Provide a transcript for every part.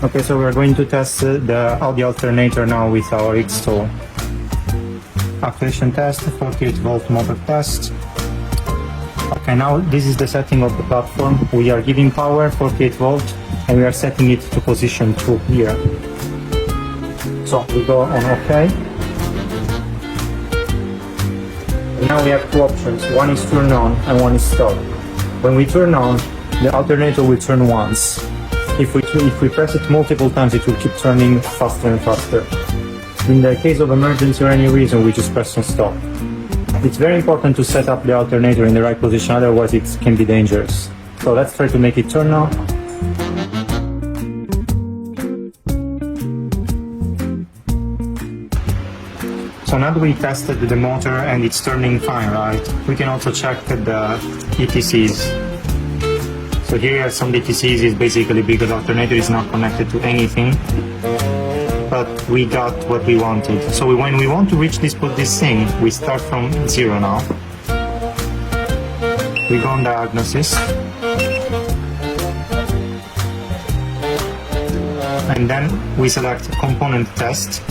Okay, so we're going to test the AUDI alternator now with our X tool. Actuation test, 48 volt motor test. Okay, now this is the setting of the platform. We are giving power 48 volt and we are setting it to position 2 here. So we go on OK. Now we have two options. One is turn on and one is stop. When we turn on, the alternator will turn once. If we press it multiple times, it will keep turning faster and faster. In the case of emergency or any reason, we just press on stop. It's very important to set up the alternator in the right position, otherwise it can be dangerous. So let's try to make it turn on. So now that we tested the motor and it's turning fine, right? We can also check the ETCs. So here are some DTCs, is basically because the alternator is not connected to anything, but we got what we wanted. So when we want to reach this thing, we start from 0 now. We go on diagnosis. And then we select component test.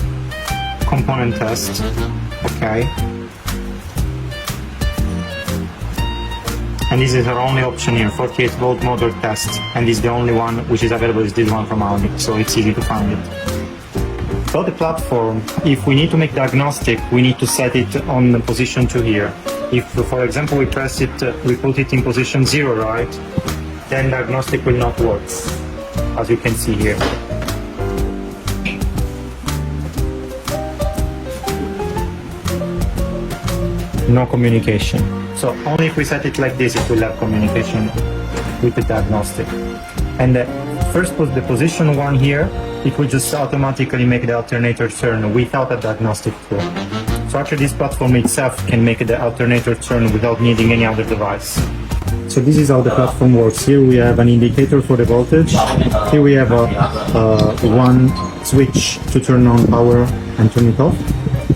Okay. And this is our only option here, 48 volt motor test, and this is the only one which is available, is this one from AUDI, so it's easy to find it. So the platform, if we need to make diagnostic, we need to set it on the position 2 here. If, for example, we press it, we put it in position 0, right, then diagnostic will not work, as you can see here. No communication. So only if we set it like this, it will have communication with the diagnostic. And the position 1 here, it will just automatically make the alternator turn without a diagnostic tool. So actually this platform itself can make the alternator turn without needing any other device. So this is how the platform works. Here we have an indicator for the voltage. Here we have one switch to turn on power and turn it off.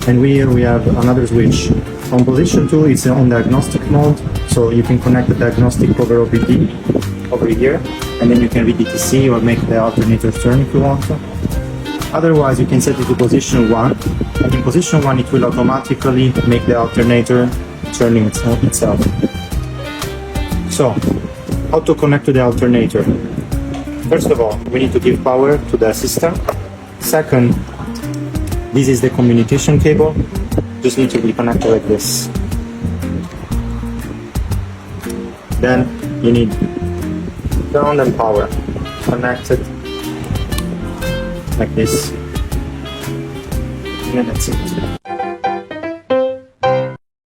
And here we have another switch. On position 2, it's on diagnostic mode, so you can connect the diagnostic over OBD over here, and then you can read DTC or make the alternator turn if you want to. Otherwise, you can set it to position 1, and in position 1 it will automatically make the alternator turning itself. So, how to connect to the alternator? First of all, we need to give power to the system. Second, this is the communication cable. Just need to be connected like this. Then you need ground and power connected like this. And then that's it.